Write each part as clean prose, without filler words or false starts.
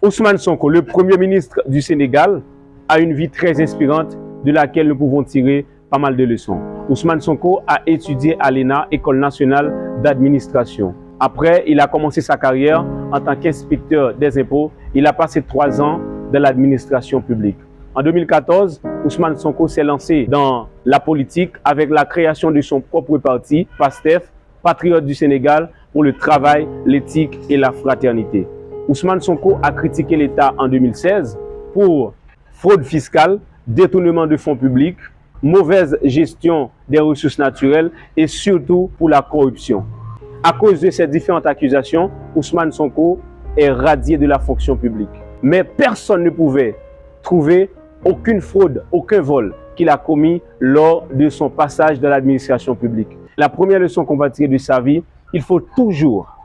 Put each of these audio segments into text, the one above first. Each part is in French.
Ousmane Sonko, le Premier ministre du Sénégal, a une vie très inspirante de laquelle nous pouvons tirer pas mal de leçons. Ousmane Sonko a étudié à l'ENA, École nationale d'administration. Après, il a commencé sa carrière en tant qu'inspecteur des impôts. Il a passé 3 ans dans l'administration publique. En 2014, Ousmane Sonko s'est lancé dans la politique avec la création de son propre parti, PASTEF, Patriotes du Sénégal, pour le travail, l'éthique et la fraternité. Ousmane Sonko a critiqué l'État en 2016 pour fraude fiscale, détournement de fonds publics, mauvaise gestion des ressources naturelles et surtout pour la corruption. À cause de ces différentes accusations, Ousmane Sonko est radié de la fonction publique. Mais personne ne pouvait trouver aucune fraude, aucun vol qu'il a commis lors de son passage dans l'administration publique. La première leçon qu'on va tirer de sa vie, il faut toujours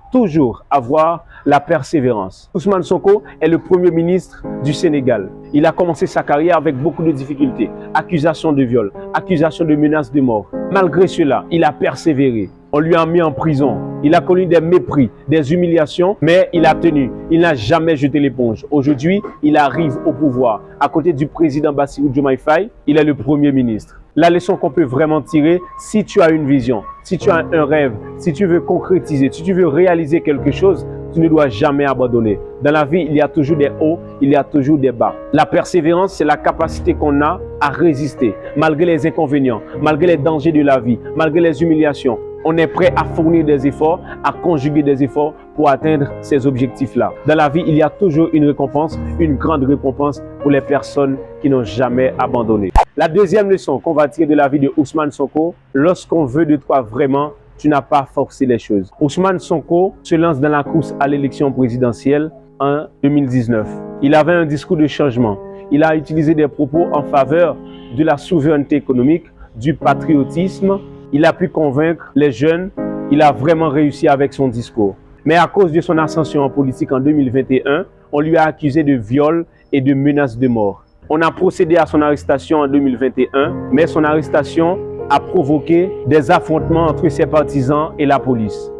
avoir la persévérance. Ousmane Sonko est le Premier ministre du Sénégal. Il a commencé sa carrière avec beaucoup de difficultés, accusations de viol, accusations de menaces de mort. Malgré cela, il a persévéré. On lui a mis en prison. Il a connu des mépris, des humiliations, mais il a tenu. Il n'a jamais jeté l'éponge. Aujourd'hui, il arrive au pouvoir. À côté du président Bassirou Diomaye Faye, il est le Premier ministre. La leçon qu'on peut vraiment tirer, si tu as une vision, si tu as un rêve, si tu veux concrétiser, si tu veux réaliser quelque chose, tu ne dois jamais abandonner. Dans la vie, il y a toujours des hauts, il y a toujours des bas. La persévérance, c'est la capacité qu'on a à résister, malgré les inconvénients, malgré les dangers de la vie, malgré les humiliations. On est prêt à fournir des efforts, à conjuguer des efforts pour atteindre ces objectifs-là. Dans la vie, il y a toujours une récompense, une grande récompense pour les personnes qui n'ont jamais abandonné. La deuxième leçon qu'on va tirer de la vie de Ousmane Sonko, lorsqu'on veut de toi vraiment, tu n'as pas forcé les choses. Ousmane Sonko se lance dans la course à l'élection présidentielle en 2019. Il avait un discours de changement. Il a utilisé des propos en faveur de la souveraineté économique, du patriotisme. Il a pu convaincre les jeunes. Il a vraiment réussi avec son discours. Mais à cause de son ascension en politique en 2021, on lui a accusé de viol et de menaces de mort. On a procédé à son arrestation en 2021, mais son arrestation a provoqué des affrontements entre ses partisans et la police.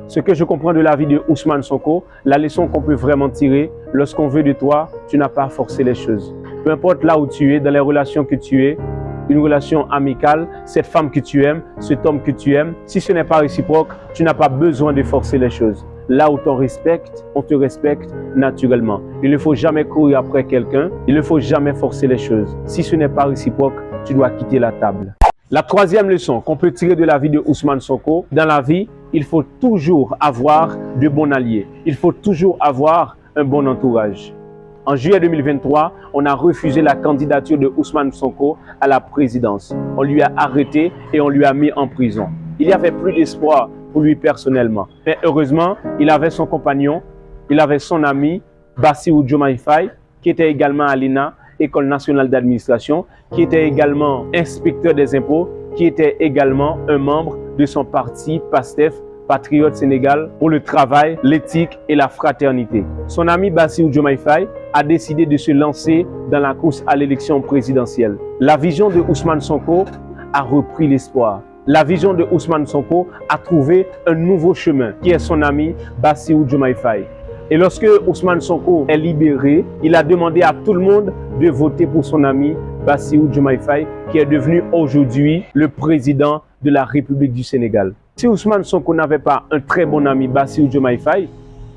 Ce que je comprends de la vie de Ousmane Sonko, la leçon qu'on peut vraiment tirer, lorsqu'on veut de toi, tu n'as pas forcé les choses. Peu importe là où tu es, dans les relations que tu es, une relation amicale, cette femme que tu aimes, cet homme que tu aimes, si ce n'est pas réciproque, tu n'as pas besoin de forcer les choses. Là où on te respecte naturellement. Il ne faut jamais courir après quelqu'un, il ne faut jamais forcer les choses. Si ce n'est pas réciproque, tu dois quitter la table. La troisième leçon qu'on peut tirer de la vie de Ousmane Sonko, dans la vie, il faut toujours avoir de bons alliés. Il faut toujours avoir un bon entourage. En juillet 2023, on a refusé la candidature de Ousmane Sonko à la présidence. On lui a arrêté et on lui a mis en prison. Il n'y avait plus d'espoir pour lui personnellement. Mais heureusement, il avait son compagnon, il avait son ami, Bassirou Diomaye Faye, qui était également à l'ENA, École nationale d'administration, qui était également inspecteur des impôts, qui était également un membre de son parti PASTEF, Patriotes Sénégal, pour le travail, l'éthique et la fraternité. Son ami Bassirou Diomaye Faye a décidé de se lancer dans la course à l'élection présidentielle. La vision de Ousmane Sonko a repris l'espoir. La vision de Ousmane Sonko a trouvé un nouveau chemin, qui est son ami Bassirou Diomaye Faye. Et lorsque Ousmane Sonko est libéré, il a demandé à tout le monde de voter pour son ami Bassirou Diomaye Faye, qui est devenu aujourd'hui le président de la République du Sénégal. Si Ousmane Sonko n'avait pas un très bon ami, Bassirou Diomaye Faye,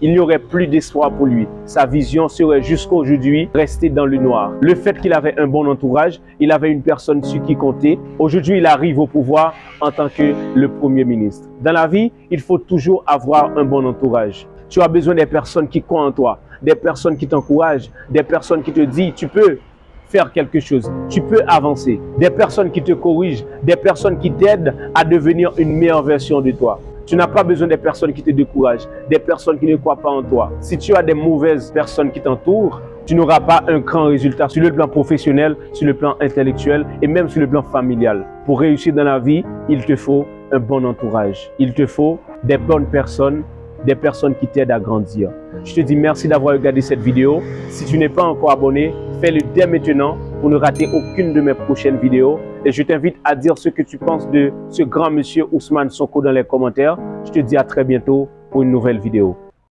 il n'y aurait plus d'espoir pour lui. Sa vision serait jusqu'à aujourd'hui restée dans le noir. Le fait qu'il avait un bon entourage, il avait une personne sur qui compter. Aujourd'hui, il arrive au pouvoir en tant que le Premier ministre. Dans la vie, il faut toujours avoir un bon entourage. Tu as besoin des personnes qui croient en toi, des personnes qui t'encouragent, des personnes qui te disent tu peux faire quelque chose, tu peux avancer, des personnes qui te corrigent, des personnes qui t'aident à devenir une meilleure version de toi. Tu n'as pas besoin des personnes qui te découragent, des personnes qui ne croient pas en toi. Si tu as des mauvaises personnes qui t'entourent, tu n'auras pas un grand résultat sur le plan professionnel, sur le plan intellectuel et même sur le plan familial. Pour réussir dans la vie, il te faut un bon entourage. Il te faut des bonnes personnes, des personnes qui t'aident à grandir. Je te dis merci d'avoir regardé cette vidéo. Si tu n'es pas encore abonné, fais-le dès maintenant pour ne rater aucune de mes prochaines vidéos. Et je t'invite à dire ce que tu penses de ce grand monsieur Ousmane Sonko dans les commentaires. Je te dis à très bientôt pour une nouvelle vidéo.